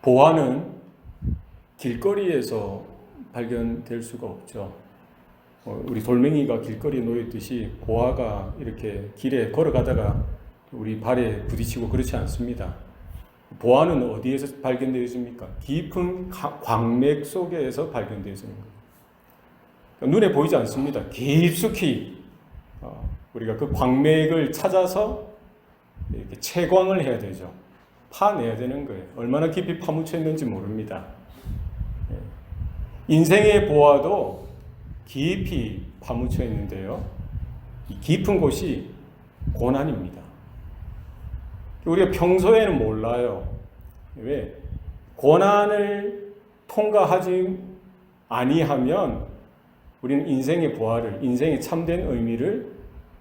보화는 길거리에서 발견될 수가 없죠. 우리 돌멩이가 길거리에 놓였듯이 보화가 이렇게 길에 걸어가다가 우리 발에 부딪히고 그렇지 않습니다. 보화는 어디에서 발견되어 있습니까? 깊은 광맥 속에서 발견되어 있는 거예요. 눈에 보이지 않습니다. 깊숙이 우리가 그 광맥을 찾아서 이렇게 채광을 해야 되죠. 파내야 되는 거예요. 얼마나 깊이 파묻혀 있는지 모릅니다. 인생의 보화도 깊이 파묻혀 있는데요. 이 깊은 곳이 고난입니다. 우리가 평소에는 몰라요. 왜? 고난을 통과하지 아니하면 우리는 인생의 보화를, 인생의 참된 의미를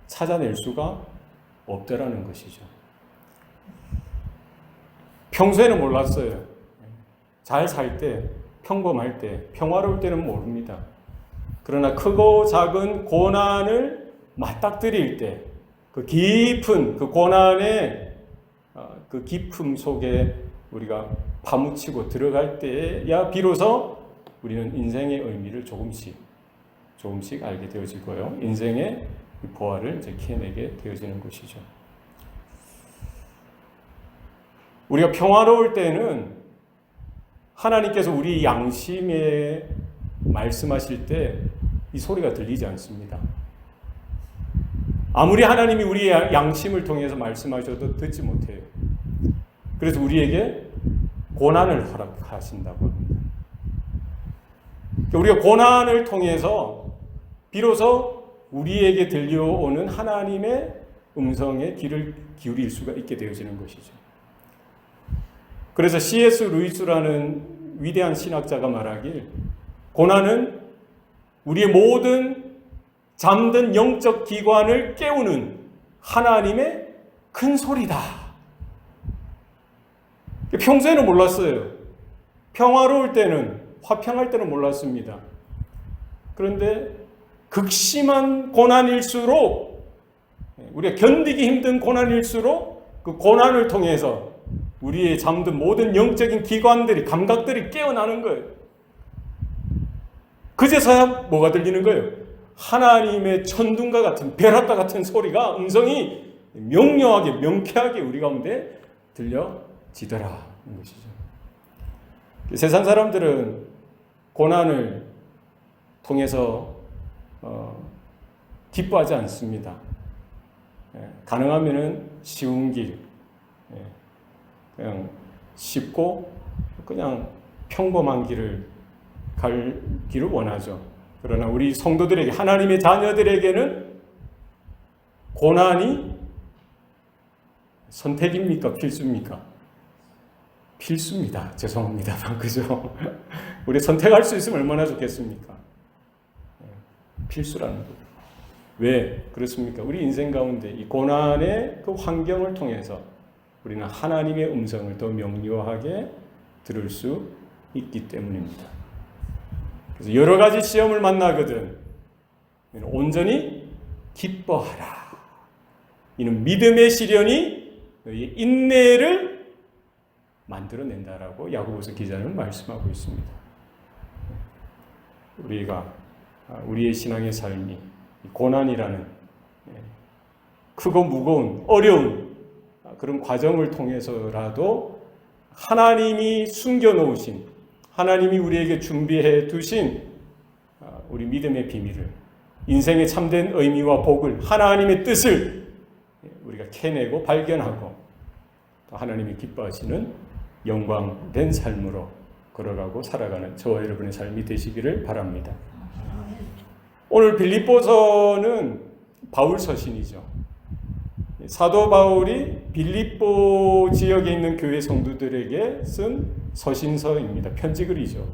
찾아낼 수가 없다라는 것이죠. 평소에는 몰랐어요. 잘 살 때, 평범할 때, 평화로울 때는 모릅니다. 그러나 크고 작은 고난을 맞닥뜨릴 때, 그 깊은 그 고난의 그 깊음 속에 우리가 파묻히고 들어갈 때야 비로소 우리는 인생의 의미를 조금씩 알게 되어지고요. 인생의 보화를 이제 캐내게 되어지는 것이죠. 우리가 평화로울 때는 하나님께서 우리 양심에 말씀하실 때 이 소리가 들리지 않습니다. 아무리 하나님이 우리의 양심을 통해서 말씀하셔도 듣지 못해요. 그래서 우리에게 고난을 허락하신다고 합니다. 우리가 고난을 통해서 비로소 우리에게 들려오는 하나님의 음성에 귀를 기울일 수가 있게 되어지는 것이죠. 그래서 C.S. 루이스라는 위대한 신학자가 말하길 고난은 우리의 모든 잠든 영적 기관을 깨우는 하나님의 큰 소리다. 평소에는 몰랐어요. 평화로울 때는, 화평할 때는 몰랐습니다. 그런데 극심한 고난일수록, 우리가 견디기 힘든 고난일수록 그 고난을 통해서 우리의 잠든 모든 영적인 기관들이, 감각들이 깨어나는 거예요. 그제서야 뭐가 들리는 거예요? 하나님의 천둥과 같은, 벼락과 같은 소리가, 음성이 명료하게, 명쾌하게 우리 가운데 들려지더라는 것이죠. 세상 사람들은 고난을 통해서 기뻐하지 않습니다. 가능하면은 쉬운 길, 그냥 쉽고 그냥 평범한 길을 갈 길을 원하죠. 그러나 우리 성도들에게, 하나님의 자녀들에게는 고난이 선택입니까? 필수입니까? 필수입니다. 죄송합니다. 그죠? 우리 선택할 수 있으면 얼마나 좋겠습니까? 필수라는 거예요. 왜 그렇습니까? 우리 인생 가운데 이 고난의 그 환경을 통해서 우리는 하나님의 음성을 더 명료하게 들을 수 있기 때문입니다. 그래서 여러 가지 시험을 만나거든 온전히 기뻐하라. 이는 믿음의 시련이 너희의 인내를 만들어낸다라고 야고보서 기자는 말씀하고 있습니다. 우리의 신앙의 삶이 고난이라는 크고 무거운 어려운 그런 과정을 통해서라도 하나님이 숨겨놓으신, 하나님이 우리에게 준비해 두신 우리 믿음의 비밀을, 인생의 참된 의미와 복을, 하나님의 뜻을 우리가 캐내고 발견하고 또 하나님이 기뻐하시는 영광된 삶으로 걸어가고 살아가는 저와 여러분의 삶이 되시기를 바랍니다. 오늘 빌립보서는 바울 서신이죠. 사도 바울이 빌립보 지역에 있는 교회 성도들에게 쓴 서신서입니다. 편지글이죠.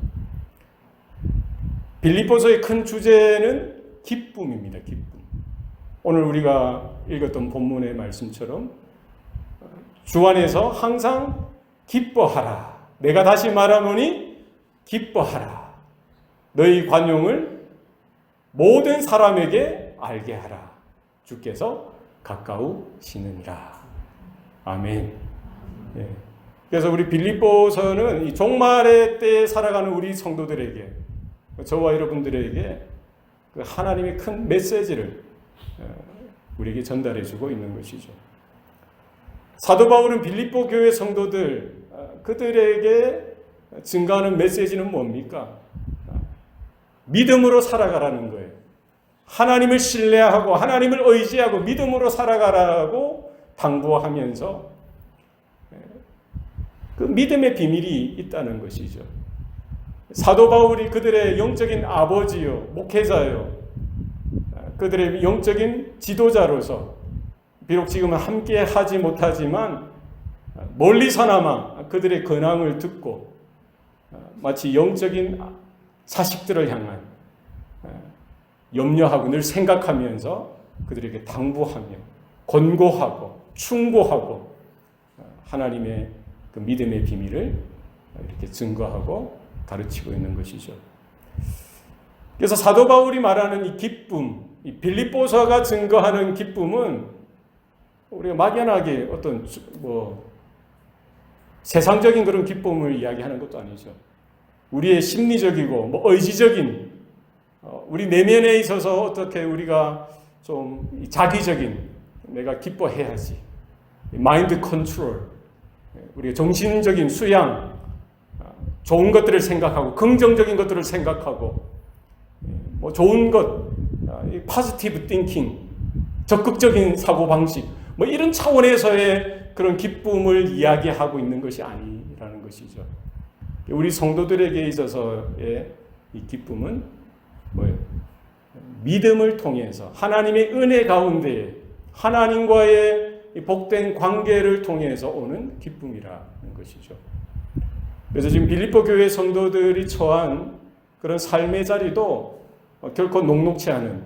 빌립보서의 큰 주제는 기쁨입니다. 기쁨. 오늘 우리가 읽었던 본문의 말씀처럼 주 안에서 항상 기뻐하라. 내가 다시 말하노니 기뻐하라. 너희 관용을 모든 사람에게 알게 하라. 주께서 가까우시느니라. 아멘. 네. 그래서 우리 빌립보서는 이 종말의 때에 살아가는 우리 성도들에게, 저와 여러분들에게 그 하나님의 큰 메시지를 우리에게 전달해주고 있는 것이죠. 사도 바울은 빌립보 교회 성도들, 그들에게 증가하는 메시지는 뭡니까? 믿음으로 살아가라는 거예요. 하나님을 신뢰하고 하나님을 의지하고 믿음으로 살아가라고 당부하면서 그 믿음의 비밀이 있다는 것이죠. 사도 바울이 그들의 영적인 아버지요, 목회자요, 그들의 영적인 지도자로서 비록 지금은 함께 하지 못하지만 멀리서나마 그들의 근황을 듣고 마치 영적인 자식들을 향한 염려하고 늘 생각하면서 그들에게 당부하며 권고하고 충고하고 하나님의 그 믿음의 비밀을 이렇게 증거하고 가르치고 있는 것이죠. 그래서 사도 바울이 말하는 이 기쁨, 이 빌립보서가 증거하는 기쁨은 우리가 막연하게 어떤 세상적인 그런 기쁨을 이야기하는 것도 아니죠. 우리의 심리적이고 의지적인 우리 내면에 있어서 어떻게 우리가 좀 자기적인 내가 기뻐해야지, 마인드 컨트롤, 우리의 정신적인 수양, 좋은 것들을 생각하고 긍정적인 것들을 생각하고 좋은 것, 포지티브 띵킹, 적극적인 사고방식, 이런 차원에서의 그런 기쁨을 이야기하고 있는 것이 아니라는 것이죠. 우리 성도들에게 있어서의 이 기쁨은 뭐예요? 믿음을 통해서 하나님의 은혜 가운데 하나님과의 복된 관계를 통해서 오는 기쁨이라는 것이죠. 그래서 지금 빌립보 교회 성도들이 처한 그런 삶의 자리도 결코 녹록치 않은,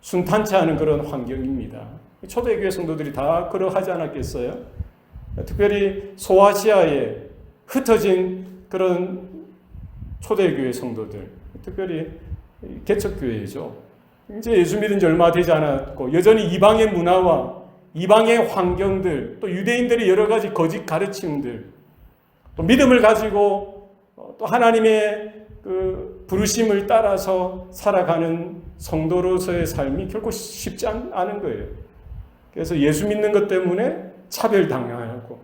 순탄치 않은 그런 환경입니다. 초대교회 성도들이 다 그러하지 않았겠어요? 특별히 소아시아에 흩어진 그런 초대교회 성도들, 특별히 개척교회죠. 이제 예수 믿은 지 얼마 되지 않았고 여전히 이방의 문화와 이방의 환경들, 또 유대인들의 여러 가지 거짓 가르침들, 또 믿음을 가지고 또 하나님의 그 부르심을 따라서 살아가는 성도로서의 삶이 결코 쉽지 않은 거예요. 그래서 예수 믿는 것 때문에 차별당하고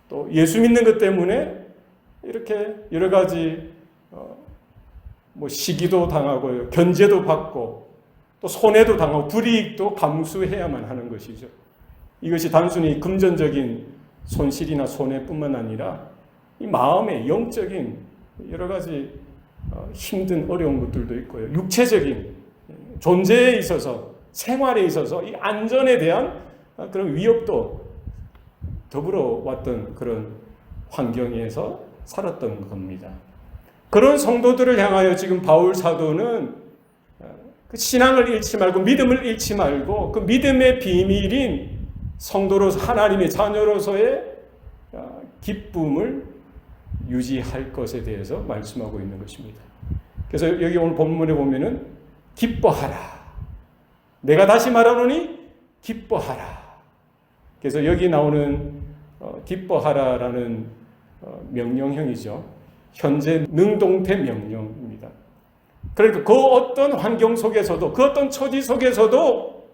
또 예수 믿는 것 때문에 이렇게 여러 가지 시기도 당하고 견제도 받고 또 손해도 당하고 불이익도 감수해야만 하는 것이죠. 이것이 단순히 금전적인 손실이나 손해뿐만 아니라 이 마음의 영적인 여러 가지 힘든 어려운 것들도 있고요. 육체적인 존재에 있어서 생활에 있어서 이 안전에 대한 그런 위협도 더불어 왔던 그런 환경에서 살았던 겁니다. 그런 성도들을 향하여 지금 바울 사도는 그 신앙을 잃지 말고 믿음을 잃지 말고 그 믿음의 비밀인 성도로서 하나님의 자녀로서의 기쁨을 유지할 것에 대해서 말씀하고 있는 것입니다. 그래서 여기 오늘 본문에 보면은 기뻐하라. 내가 다시 말하노니 기뻐하라. 그래서 여기 나오는 기뻐하라라는 명령형이죠. 현재 능동태 명령입니다. 그러니까 그 어떤 환경 속에서도 그 어떤 처지 속에서도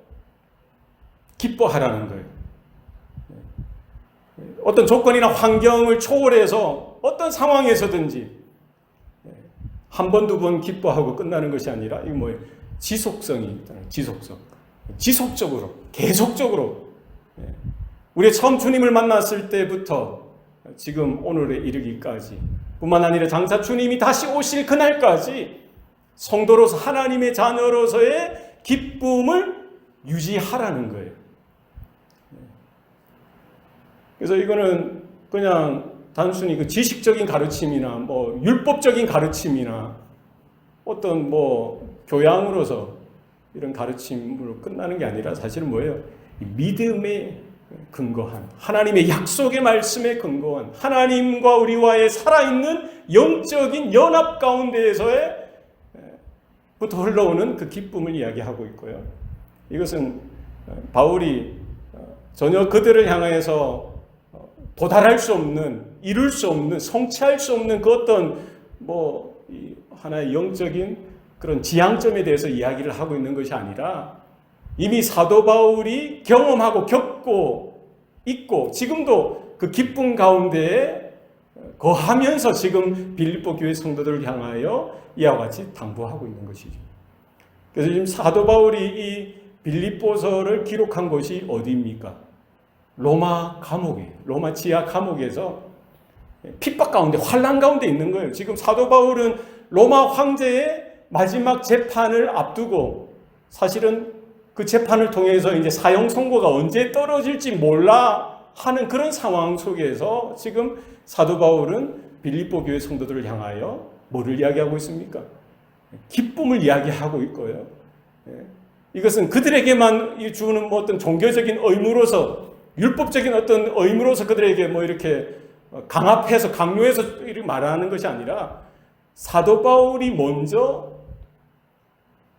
기뻐하라는 거예요. 어떤 조건이나 환경을 초월해서 어떤 상황에서든지 한 번, 두 번 기뻐하고 끝나는 것이 아니라 이거 뭐예요? 지속성이 있잖아요. 지속적으로, 계속적으로. 우리 처음 주님을 만났을 때부터 지금 오늘에 이르기까지 뿐만 아니라 장차 주님이 다시 오실 그날까지 성도로서 하나님의 자녀로서의 기쁨을 유지하라는 거예요. 그래서 이거는 그냥 단순히 그 지식적인 가르침이나 율법적인 가르침이나 어떤 교양으로서 이런 가르침으로 끝나는 게 아니라 사실은 뭐예요? 믿음에 근거한 하나님의 약속의 말씀에 근거한 하나님과 우리와의 살아있는 영적인 연합 가운데에서의 부터 흘러오는 그 기쁨을 이야기하고 있고요. 이것은 바울이 전혀 그들을 향해서 도달할 수 없는, 이룰 수 없는, 성취할 수 없는 그 어떤 하나의 영적인 그런 지향점에 대해서 이야기를 하고 있는 것이 아니라 이미 사도 바울이 경험하고 겪고 있고 지금도 그 기쁨 가운데에 거하면서 지금 빌립보 교회 성도들을 향하여 이와 같이 당부하고 있는 것이죠. 그래서 지금 사도 바울이 이 빌립보서를 기록한 곳이 어디입니까? 로마 감옥이에요. 로마 지하 감옥에서 핍박 가운데, 환난 가운데 있는 거예요. 지금 사도 바울은 로마 황제의 마지막 재판을 앞두고 사실은 그 재판을 통해서 이제 사형 선고가 언제 떨어질지 몰라 하는 그런 상황 속에서 지금 사도 바울은 빌립보 교회 성도들을 향하여 뭐를 이야기하고 있습니까? 기쁨을 이야기하고 있고요. 이것은 그들에게만 주는 어떤 종교적인 의무로서, 율법적인 어떤 의무로서 그들에게 이렇게 강압해서 강요해서 이렇게 말하는 것이 아니라 사도 바울이 먼저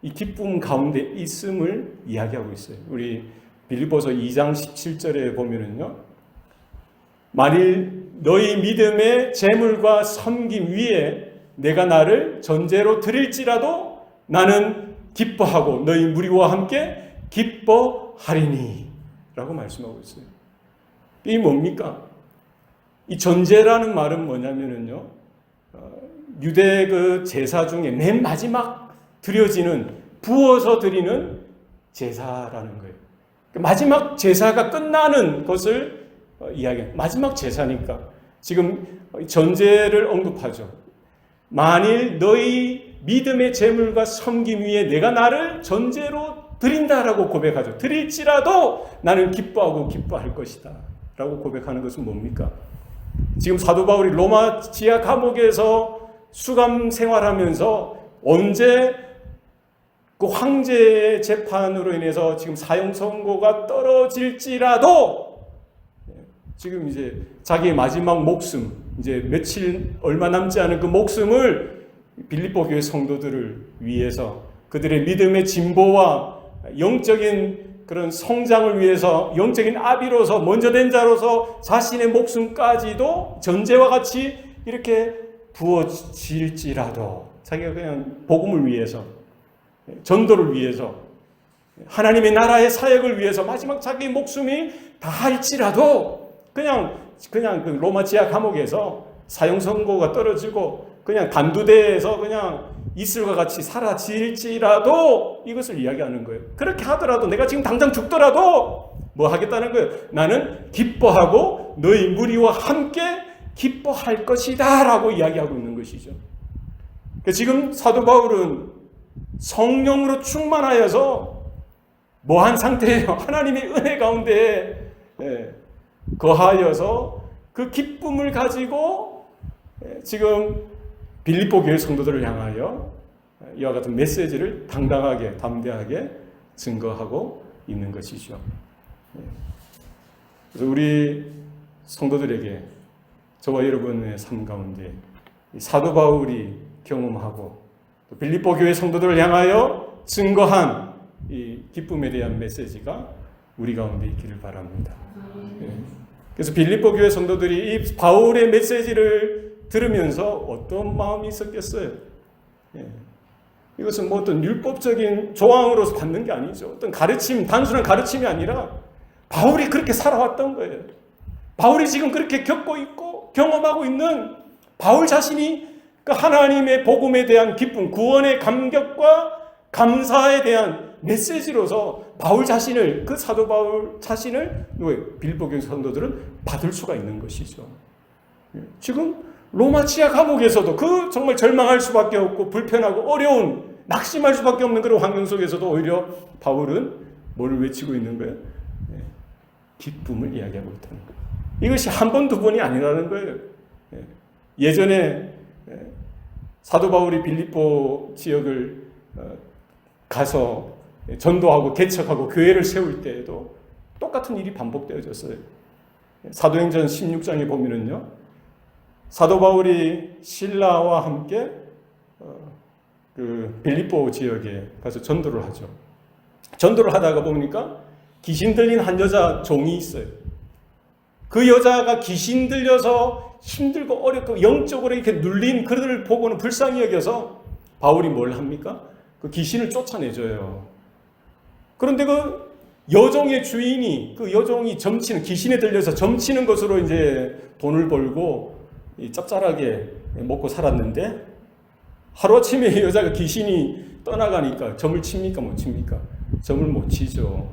이 기쁨 가운데 있음을 이야기하고 있어요. 우리 빌립보서 2장 17절에 보면은요, 만일 너희 믿음의 재물과 섬김 위에 내가 나를 전제로 드릴지라도 나는 기뻐하고 너희 무리와 함께 기뻐하리니 라고 말씀하고 있어요. 이게 뭡니까? 이 전제라는 말은 뭐냐면은요, 유대 그 제사 중에 맨 마지막 드려지는, 부어서 드리는 제사라는 거예요. 마지막 제사가 끝나는 것을 이야기해요. 마지막 제사니까 지금 전제를 언급하죠. 만일 너희 믿음의 재물과 섬김 위에 내가 나를 전제로 드린다라고 고백하죠. 드릴지라도 나는 기뻐하고 기뻐할 것이다 라고 고백하는 것은 뭡니까? 지금 사도 바울이 로마 지하 감옥에서 수감 생활하면서 언제 그 황제의 재판으로 인해서 지금 사형 선고가 떨어질지라도 지금 이제 자기의 마지막 목숨, 이제 며칠 얼마 남지 않은 그 목숨을 빌립보 교회 성도들을 위해서, 그들의 믿음의 진보와 영적인 그런 성장을 위해서, 영적인 아비로서 먼저 된 자로서 자신의 목숨까지도 전제와 같이 이렇게 부어질지라도 자기가 그냥 복음을 위해서, 전도를 위해서, 하나님의 나라의 사역을 위해서 마지막 자기 목숨이 다할지라도 그냥 그 로마 지하 감옥에서 사형 선고가 떨어지고 그냥 단두대에서 그냥 이슬과 같이 사라질지라도 이것을 이야기하는 거예요. 그렇게 하더라도, 내가 지금 당장 죽더라도 뭐 하겠다는 거예요? 나는 기뻐하고 너희 무리와 함께 기뻐할 것이다 라고 이야기하고 있는 것이죠. 지금 사도 바울은 성령으로 충만하여서 뭐한 상태예요? 하나님의 은혜 가운데 거하여서 그 기쁨을 가지고 지금 빌립보 교회 성도들을 향하여 이와 같은 메시지를 당당하게, 담대하게 증거하고 있는 것이죠. 그래서 우리 성도들에게, 저와 여러분의 삶 가운데 사도 바울이 경험하고 또 빌립보 교회 성도들을 향하여 증거한 이 기쁨에 대한 메시지가 우리 가운데 있기를 바랍니다. 그래서 빌립보 교회 성도들이 이 바울의 메시지를 들으면서 어떤 마음이 있었겠어요? 이것은 어떤 율법적인 조항으로서 받는 게 아니죠. 어떤 가르침, 단순한 가르침이 아니라 바울이 그렇게 살아왔던 거예요. 바울이 지금 그렇게 겪고 있고 경험하고 있는 바울 자신이 그 하나님의 복음에 대한 기쁨, 구원의 감격과 감사에 대한 메시지로서 바울 자신을, 그 사도 바울 자신을 빌립보 교회 성도들은 받을 수가 있는 것이죠. 지금 로마 지하 감옥에서도 그 정말 절망할 수밖에 없고 불편하고 어려운, 낙심할 수밖에 없는 그런 환경 속에서도 오히려 바울은 뭘 외치고 있는 거예요? 기쁨을 이야기하고 있다는 거예요. 이것이 한 번, 두 번이 아니라는 거예요. 예전에 사도 바울이 빌립보 지역을 가서 전도하고 개척하고 교회를 세울 때에도 똑같은 일이 반복되어졌어요. 사도행전 16장에 보면은요, 사도 바울이 실라와 함께 그 빌립보 지역에 가서 전도를 하죠. 전도를 하다가 보니까 귀신 들린 한 여자 종이 있어요. 그 여자가 귀신 들려서 힘들고 어렵고 영적으로 이렇게 눌린 그들을 보고는 불쌍히 여겨서 바울이 뭘 합니까? 그 귀신을 쫓아내줘요. 그런데 그 여종의 주인이, 그 여종이 점치는, 귀신에 들려서 점치는 것으로 이제 돈을 벌고 짭짤하게 먹고 살았는데, 하루아침에 여자가 귀신이 떠나가니까 점을 칩니까? 못 칩니까? 점을 못 치죠.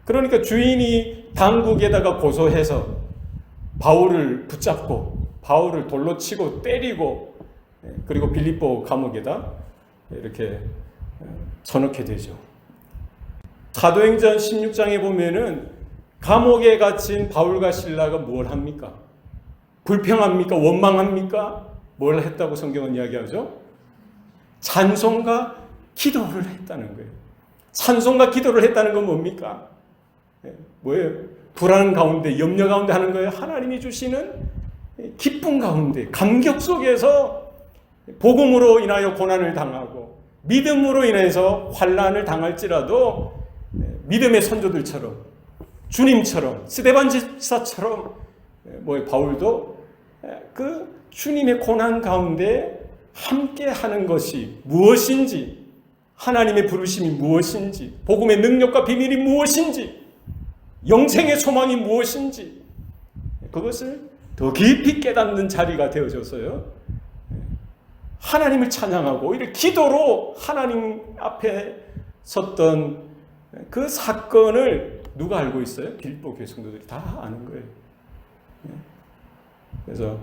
그러니까 주인이 당국에다가 고소해서 바울을 붙잡고 바울을 돌로 치고 때리고, 그리고 빌립보 감옥에다 이렇게 쳐넣게 되죠. 사도행전 16장에 보면은 감옥에 갇힌 바울과 실라가 뭘 합니까? 불평합니까? 원망합니까? 뭘 했다고 성경은 이야기하죠? 찬송과 기도를 했다는 거예요. 찬송과 기도를 했다는 건 뭡니까? 뭐예요? 불안 가운데, 염려 가운데 하는 거예요. 하나님이 주시는 기쁨 가운데, 감격 속에서 복음으로 인하여 고난을 당하고 믿음으로 인해서 환난을 당할지라도 믿음의 선조들처럼, 주님처럼, 스데반 집사처럼 바울도 그 주님의 고난 가운데 함께 하는 것이 무엇인지, 하나님의 부르심이 무엇인지, 복음의 능력과 비밀이 무엇인지, 영생의 소망이 무엇인지, 그것을 더 깊이 깨닫는 자리가 되어져서요, 하나님을 찬양하고 이렇게 기도로 하나님 앞에 섰던 그 사건을 누가 알고 있어요? 빌립보 교회 성도들이 다 아는 거예요. 그래서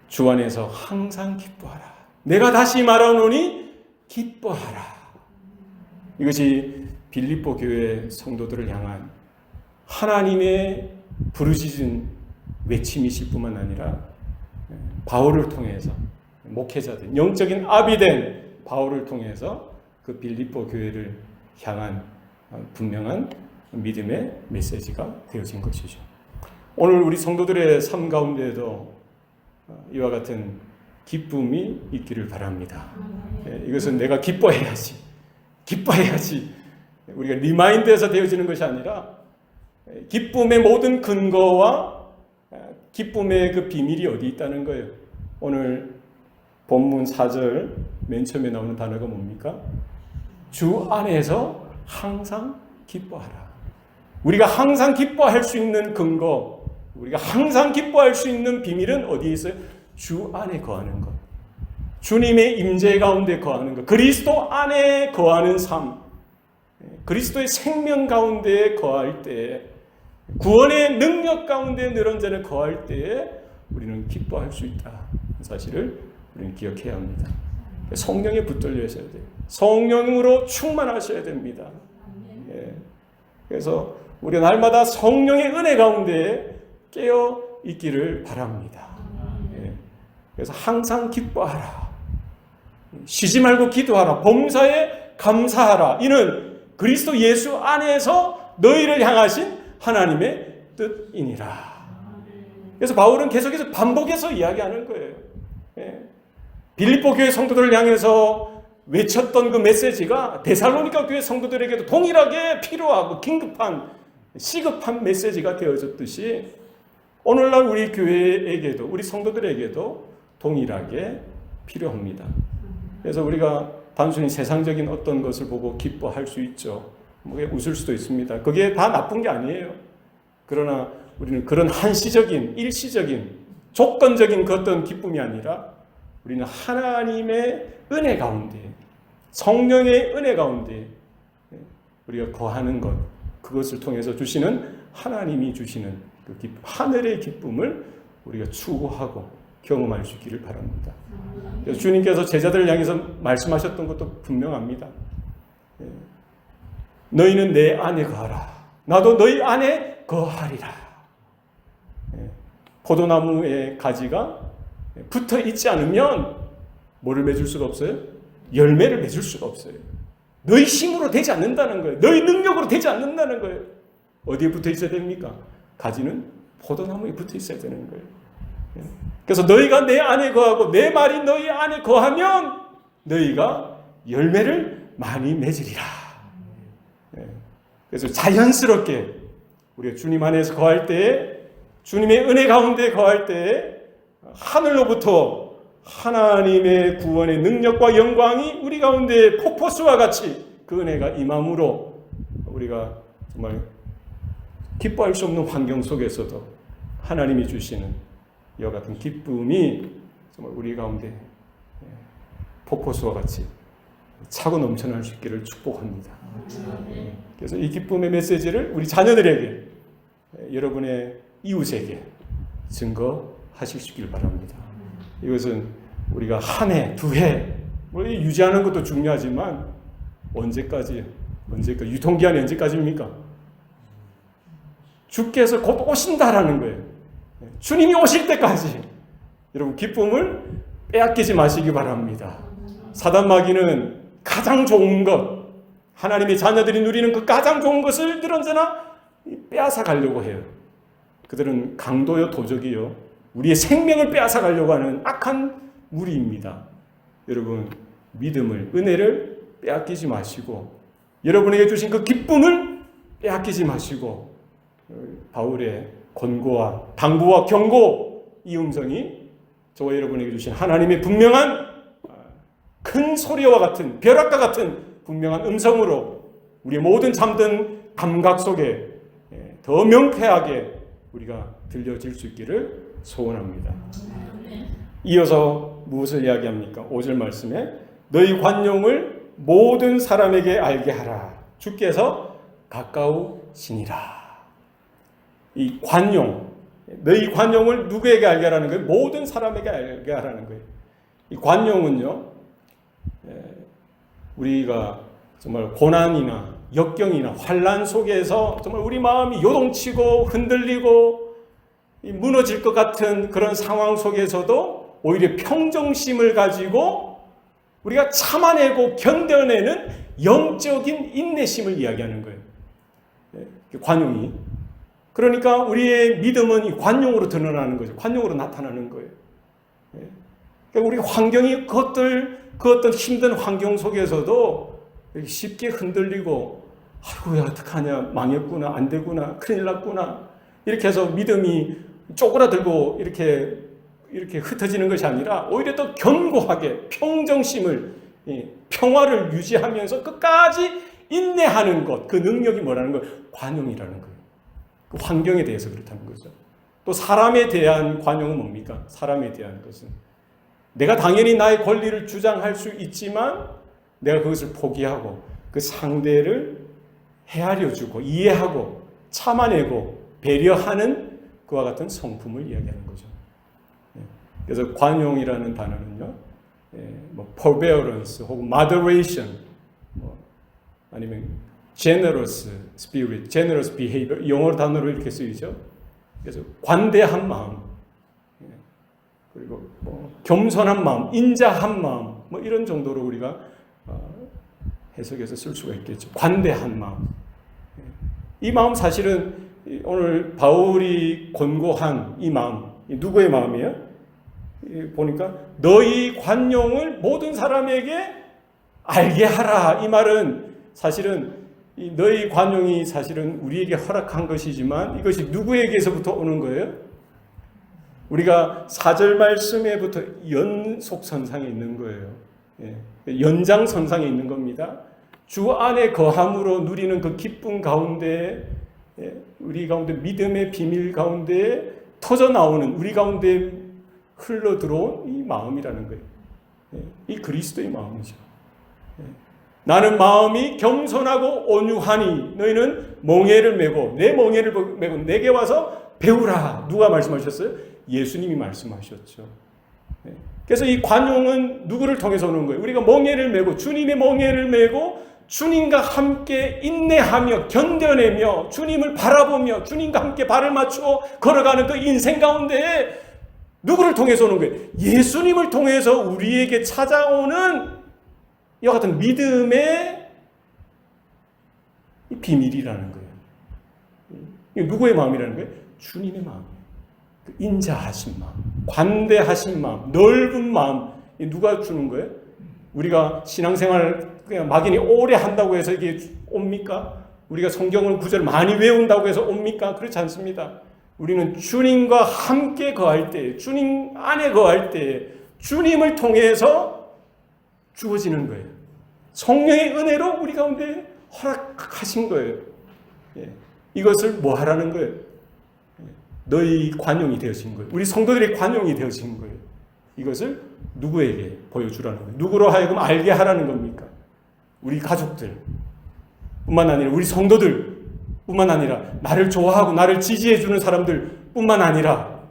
주 안에서 항상 기뻐하라. 내가 다시 말하노니 기뻐하라. 이것이 빌립보 교회 성도들을 향한 하나님의 부르짖은 외침이실 뿐만 아니라 바울을 통해서, 목회자들, 영적인 아비 된 바울을 통해서 그 빌립보 교회를 향한 분명한 믿음의 메시지가 되어진 것이죠. 오늘 우리 성도들의 삶 가운데에도 이와 같은 기쁨이 있기를 바랍니다. 이것은 내가 기뻐해야지, 우리가 리마인드에서 되어지는 것이 아니라 기쁨의 모든 근거와 기쁨의 그 비밀이 어디 있다는 거예요. 오늘 본문 4절 맨 처음에 나오는 단어가 뭡니까? 주 안에서 항상 기뻐하라. 우리가 항상 기뻐할 수 있는 근거, 우리가 항상 기뻐할 수 있는 비밀은 어디에 있어요? 주 안에 거하는 것. 주님의 임재 가운데 거하는 것. 그리스도 안에 거하는 삶. 그리스도의 생명 가운데 거할 때, 구원의 능력 가운데 늘언전에 거할 때 우리는 기뻐할 수 있다. 사실을 우리는 기억해야 합니다. 성령에 붙들려셔야 돼요. 성령으로 충만하셔야 됩니다. 그래서 우리가 날마다 성령의 은혜 가운데 깨어 있기를 바랍니다. 그래서 항상 기뻐하라. 쉬지 말고 기도하라. 범사에 감사하라. 이는 그리스도 예수 안에서 너희를 향하신 하나님의 뜻이니라. 그래서 바울은 계속해서 반복해서 이야기하는 거예요. 빌립보 교회 성도들을 향해서 외쳤던 그 메시지가 데살로니가 교회 성도들에게도 동일하게 필요하고 긴급한, 시급한 메시지가 되어졌듯이 오늘날 우리 교회에게도, 우리 성도들에게도 동일하게 필요합니다. 그래서 우리가 단순히 세상적인 어떤 것을 보고 기뻐할 수 있죠. 웃을 수도 있습니다. 그게 다 나쁜 게 아니에요. 그러나 우리는 그런 한시적인, 일시적인, 조건적인 그 어떤 기쁨이 아니라 우리는 하나님의 은혜 가운데, 성령의 은혜 가운데 우리가 거하는 것, 그것을 통해서 주시는, 하나님이 주시는 그 기쁨, 하늘의 기쁨을 우리가 추구하고 경험할 수 있기를 바랍니다. 그래서 주님께서 제자들을 향해서 말씀하셨던 것도 분명합니다. 너희는 내 안에 거하라. 나도 너희 안에 거하리라. 포도나무의 가지가 붙어 있지 않으면 뭐를 맺을 수가 없어요? 열매를 맺을 수가 없어요. 너희 힘으로 되지 않는다는 거예요. 너희 능력으로 되지 않는다는 거예요. 어디에 붙어 있어야 됩니까? 가지는 포도나무에 붙어 있어야 되는 거예요. 그래서 너희가 내 안에 거하고 내 말이 너희 안에 거하면 너희가 열매를 많이 맺으리라. 그래서 자연스럽게 우리가 주님 안에서 거할 때에, 주님의 은혜 가운데 거할 때에 하늘로부터 하나님의 구원의 능력과 영광이 우리 가운데 폭포수와 같이 그 은혜가 임함으로 우리가 정말 기뻐할 수 없는 환경 속에서도 하나님이 주시는 이와 같은 기쁨이 정말 우리 가운데 폭포수와 같이 차고 넘쳐날 수 있기를 축복합니다. 그래서 이 기쁨의 메시지를 우리 자녀들에게, 여러분의 이웃에게 증거하실 수 있기를 바랍니다. 이것은 우리가 한 해, 두 해 유지하는 것도 중요하지만 언제까지 유통기한이 언제까지입니까? 주께서 곧 오신다라는 거예요. 주님이 오실 때까지 여러분 기쁨을 빼앗기지 마시기 바랍니다. 사단 마귀는 가장 좋은 것, 하나님의 자녀들이 누리는 그 가장 좋은 것을 늘 언제나 빼앗아 가려고 해요. 그들은 강도요 도적이요 우리의 생명을 빼앗아 가려고 하는 악한 무리입니다. 여러분 믿음을, 은혜를 빼앗기지 마시고 여러분에게 주신 그 기쁨을 빼앗기지 마시고 바울의 권고와 당부와 경고, 이 음성이 저와 여러분에게 주신 하나님의 분명한 큰 소리와 같은, 벼락과 같은 분명한 음성으로 우리의 모든 잠든 감각 속에 더 명쾌하게 우리가 들려질 수 있기를 소원합니다. 이어서 무엇을 이야기합니까? 5절 말씀에 너희 관용을 모든 사람에게 알게 하라. 주께서 가까우시니라. 이 관용, 너희 관용을 누구에게 알게 하라는 거예요? 모든 사람에게 알게 하라는 거예요. 이 관용은요, 우리가 정말 고난이나 역경이나 환난 속에서 정말 우리 마음이 요동치고 흔들리고 무너질 것 같은 그런 상황 속에서도 오히려 평정심을 가지고 우리가 참아내고 견뎌내는 영적인 인내심을 이야기하는 거예요. 관용이. 그러니까 우리의 믿음은 이 관용으로 드러나는 거죠. 관용으로 나타나는 거예요. 그러니까 우리 환경이 그 어떤 힘든 환경 속에서도 쉽게 흔들리고 아이고 야 어떡하냐, 망했구나, 안 되구나, 큰일 났구나 이렇게 해서 믿음이 쪼그라들고 이렇게 흩어지는 것이 아니라 오히려 더 견고하게 평정심을, 평화를 유지하면서 끝까지 인내하는 것, 그 능력이 뭐라는 거예요? 관용이라는 거예요. 그 환경에 대해서 그렇다는 거죠. 또 사람에 대한 관용은 뭡니까? 사람에 대한 것은 내가 당연히 나의 권리를 주장할 수 있지만 내가 그것을 포기하고 그 상대를 헤아려주고 이해하고 참아내고 배려하는 그와 같은 성품을 이야기하는 거죠. 그래서 관용이라는 단어는요, forbearance 혹은 moderation, 아니면 generous spirit, generous behavior, 영어 단어로 이렇게 쓰이죠. 그래서 관대한 마음, 그리고 겸손한 마음, 인자한 마음, 이런 정도로 우리가 해석해서 쓸 수가 있겠죠. 관대한 마음. 이 마음 사실은 오늘 바울이 권고한 이 마음, 누구의 마음이에요? 보니까 너희 관용을 모든 사람에게 알게 하라. 이 말은 사실은 너희 관용이 사실은 우리에게 허락한 것이지만 이것이 누구에게서부터 오는 거예요? 우리가 4절 말씀에부터 연속선상에 있는 거예요. 연장선상에 있는 겁니다. 주 안에 거함으로 누리는 그 기쁨 가운데, 우리 가운데 믿음의 비밀 가운데 터져나오는, 우리 가운데 흘러들어온 이 마음이라는 거예요. 이 그리스도의 마음이죠. 나는 마음이 겸손하고 온유하니 너희는 멍에를 메고, 내 멍에를 메고 내게 와서 배우라. 누가 말씀하셨어요? 예수님이 말씀하셨죠. 그래서 이 관용은 누구를 통해서 오는 거예요? 우리가 멍에를 메고, 주님의 멍에를 메고 주님과 함께 인내하며 견뎌내며 주님을 바라보며 주님과 함께 발을 맞추고 걸어가는 그 인생 가운데 누구를 통해서 오는 거예요? 예수님을 통해서 우리에게 찾아오는 이와 같은 믿음의 비밀이라는 거예요. 이게 누구의 마음이라는 거예요? 주님의 마음. 인자하신 마음, 관대하신 마음, 넓은 마음. 누가 주는 거예요? 우리가 신앙생활 그냥 막연히 오래 한다고 해서 이게 옵니까? 우리가 성경을 구절 많이 외운다고 해서 옵니까? 그렇지 않습니다. 우리는 주님과 함께 거할 때, 주님 안에 거할 때 주님을 통해서 주어지는 거예요. 성령의 은혜로 우리 가운데 허락하신 거예요. 이것을 뭐 하라는 거예요? 너희 관용이 되어진 거예요. 우리 성도들의 관용이 되어진 거예요. 이것을 누구에게 보여주라는 거예요? 누구로 하여금 알게 하라는 겁니까? 우리 가족들 뿐만 아니라 우리 성도들 뿐만 아니라 나를 좋아하고 나를 지지해주는 사람들 뿐만 아니라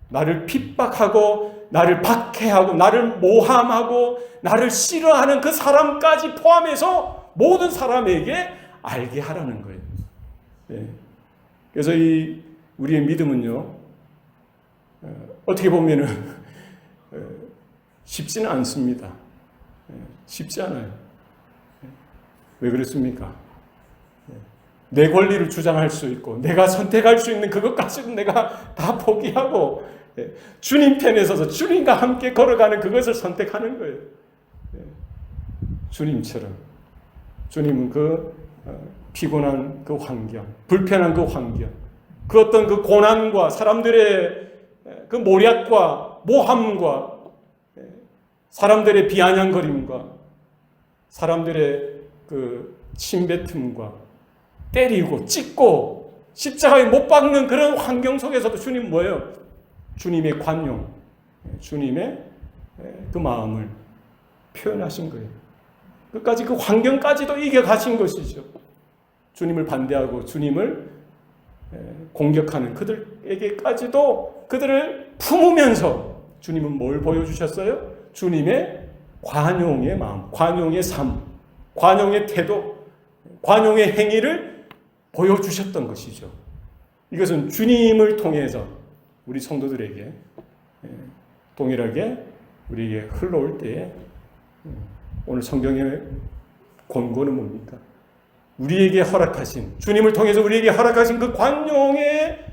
나를 핍박하고 나를 박해하고 나를 모함하고 나를 싫어하는 그 사람까지 포함해서 모든 사람에게 알게 하라는 거예요. 그래서 우리의 믿음은요, 어떻게 보면은 쉽지는 않습니다. 쉽지 않아요. 왜 그렇습니까? 내 권리를 주장할 수 있고 내가 선택할 수 있는 그것까지도 내가 다 포기하고 주님 편에 서서 주님과 함께 걸어가는 그것을 선택하는 거예요. 주님처럼. 주님은 그 피곤한 그 환경, 불편한 그 환경, 그 어떤 그 고난과 사람들의 그 모략과 모함과 사람들의 비아냥거림과 사람들의 그 침뱉음과 때리고 찢고 십자가에 못 박는 그런 환경 속에서도 주님 뭐예요? 주님의 관용, 주님의 그 마음을 표현하신 거예요. 끝까지 그 환경까지도 이겨가신 것이죠. 주님을 반대하고 주님을 공격하는 그들에게까지도 그들을 품으면서 주님은 뭘 보여주셨어요? 주님의 관용의 마음, 관용의 삶, 관용의 태도, 관용의 행위를 보여주셨던 것이죠. 이것은 주님을 통해서 우리 성도들에게 동일하게 우리에게 흘러올 때에 오늘 성경의 권고는 뭡니까? 우리에게 허락하신, 주님을 통해서 우리에게 허락하신 그 관용의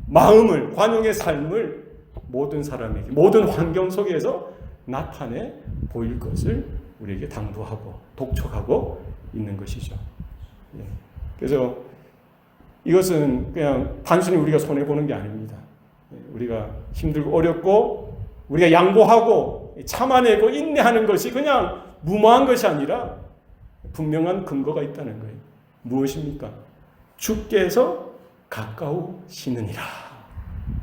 마음을, 관용의 삶을 모든 사람에게, 모든 환경 속에서 나타내 보일 것을 우리에게 당부하고 독촉하고 있는 것이죠. 그래서 이것은 그냥 단순히 우리가 손해보는 게 아닙니다. 우리가 힘들고 어렵고 우리가 양보하고 참아내고 인내하는 것이 그냥 무모한 것이 아니라 분명한 근거가 있다는 거예요. 무엇입니까? 주께서 가까우시느니라.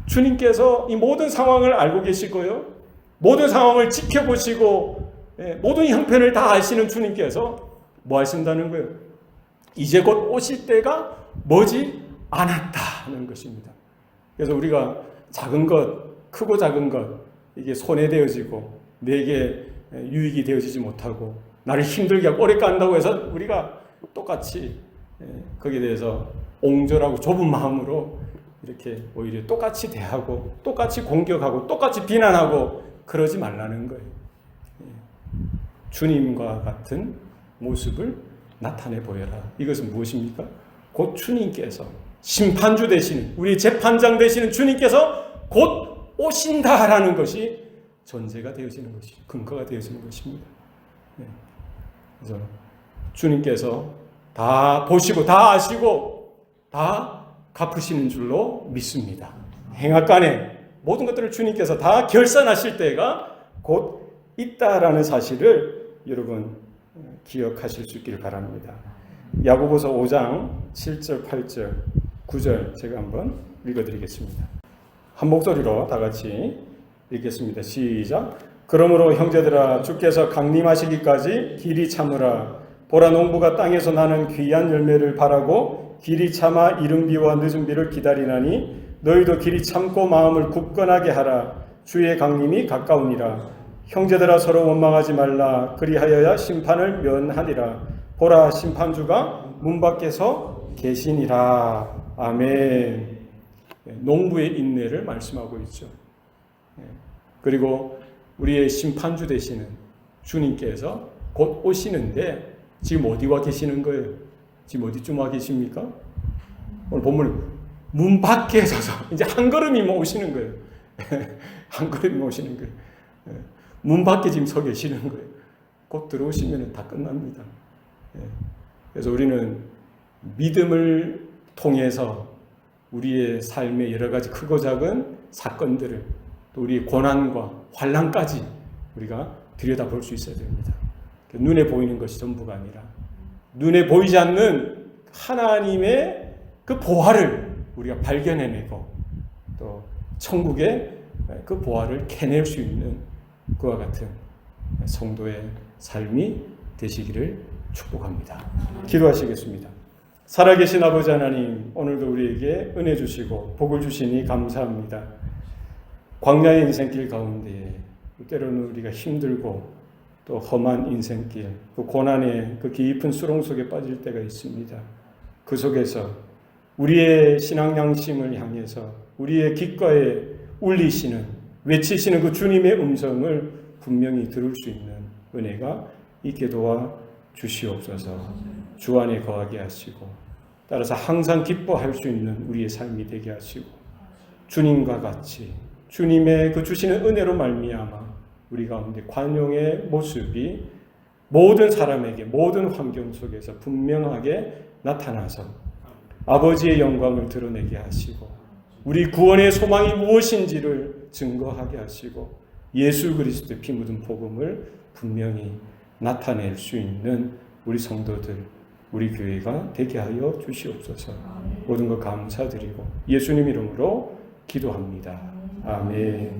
주님께서 이 모든 상황을 알고 계시고요. 모든 상황을 지켜보시고 모든 형편을 다 아시는 주님께서 뭐 하신다는 거예요? 이제 곧 오실 때가 머지 않았다는 것입니다. 그래서 우리가 작은 것, 크고 작은 것, 이게 손해되어지고 내게 유익이 되어지지 못하고 나를 힘들게 하고 오래 깐다고 해서 우리가 똑같이 거기에 대해서 옹졸하고 좁은 마음으로 이렇게 오히려 똑같이 대하고 똑같이 공격하고 똑같이 비난하고 그러지 말라는 거예요. 주님과 같은 모습을 나타내 보여라. 이것은 무엇입니까? 곧 주님께서 심판주 되시는, 우리 재판장 되시는 주님께서 곧 오신다라는 것이 전제가 되어지는 것이, 근거가 되어지는 것입니다. 그래서 주님께서 다 보시고 다 아시고 다 갚으시는 줄로 믿습니다. 행악간에 모든 것들을 주님께서 다 결산하실 때가 곧 있다라는 사실을 여러분 기억하실 수 있기를 바랍니다. 야고보서 5장 7절, 8절, 9절 제가 한번 읽어드리겠습니다. 한 목소리로 다 같이 읽겠습니다. 시작. 그러므로 형제들아 주께서 강림하시기까지 길이 참으라. 보라 농부가 땅에서 나는 귀한 열매를 바라고 길이 참아 이른 비와 늦은 비를 기다리나니 너희도 길이 참고 마음을 굳건하게 하라. 주의 강림이 가까우니라. 형제들아 서로 원망하지 말라. 그리하여야 심판을 면하리라. 보라 심판주가 문 밖에서 계시니라. 아멘. 농부의 인내를 말씀하고 있죠. 그리고 우리의 심판주 되시는 주님께서 곧 오시는데 지금 어디와 계시는 거예요? 지금 어디쯤 와 계십니까? 오늘 본문 문 밖에 서서 이제 한 걸음이면 오시는 거예요. 한 걸음이면 오시는 거예요. 문 밖에 지금 서 계시는 거예요. 곧 들어오시면 다 끝납니다. 그래서 우리는 믿음을 통해서 우리의 삶의 여러 가지 크고 작은 사건들을 또 우리의 고난과 환난까지 우리가 들여다볼 수 있어야 됩니다. 눈에 보이는 것이 전부가 아니라 눈에 보이지 않는 하나님의 그 보화를 우리가 발견해내고 또 천국의 그 보화를 캐낼 수 있는 그와 같은 성도의 삶이 되시기를 축복합니다. 기도하시겠습니다. 살아계신 아버지 하나님, 오늘도 우리에게 은혜 주시고 복을 주시니 감사합니다. 광야의 인생길 가운데 때로는 우리가 힘들고 또 험한 인생길, 그 고난의 그 깊은 수렁 속에 빠질 때가 있습니다. 그 속에서 우리의 신앙 양심을 향해서 우리의 귓가에 울리시는, 외치시는 그 주님의 음성을 분명히 들을 수 있는 은혜가 있게 도와 주시옵소서. 주 안에 거하게 하시고 따라서 항상 기뻐할 수 있는 우리의 삶이 되게 하시고 주님과 같이 주님의 그 주시는 은혜로 말미암아 우리 가운데 관용의 모습이 모든 사람에게 모든 환경 속에서 분명하게 나타나서 아버지의 영광을 드러내게 하시고 우리 구원의 소망이 무엇인지를 증거하게 하시고 예수 그리스도의 피 묻은 복음을 분명히 나타낼 수 있는 우리 성도들, 우리 교회가 되게 하여 주시옵소서. 모든 것 감사드리고 예수님 이름으로 기도합니다. 아멘.